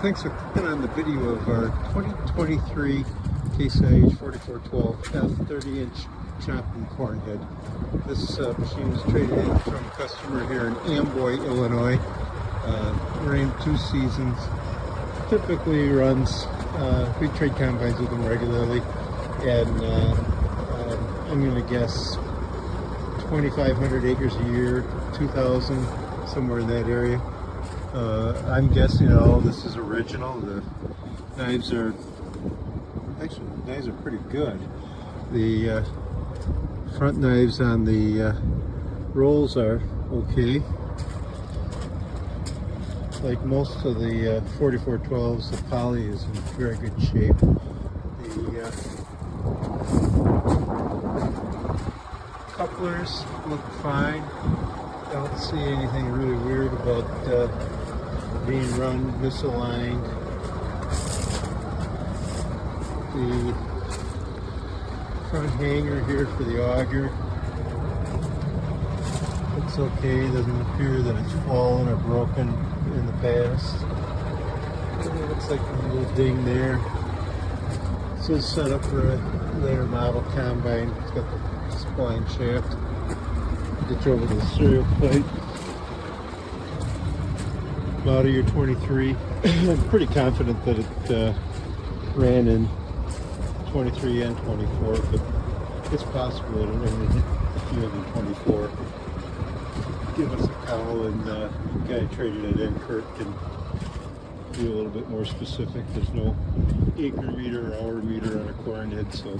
Thanks for clicking on the video of our 2023 Case IH 4412 F30-inch chopping corn head. This machine was traded in from a customer here in Amboy, Illinois. Ran 2 seasons. Typically runs, we trade combines with them regularly, and I'm going to guess 2,500 acres a year, 2,000, somewhere in that area. I'm guessing all this is original. The knives are pretty good. The front knives on the rolls are okay. Like most of the 4412s, the poly is in very good shape. The couplers look fine. Don't see anything really weird about being run misaligned. The front hanger here for the auger looks okay. Doesn't appear that it's fallen or broken in the past. It looks like a little ding there. This is set up for a later model combine. It's got the spline shaft. Get you over to the serial plate. Model year 23. I'm pretty confident that it ran in 23 and 24, but it's possible that it only hit a few of the 24. Give us a call, and the guy who traded it in, Kurt, can be a little bit more specific. There's no acre meter or hour meter on a corn head, so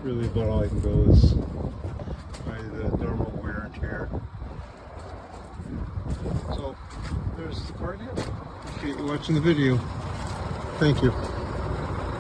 really about all I can go is by the normal wear and tear. So there's the corn head. Appreciate you watching the video. Thank you.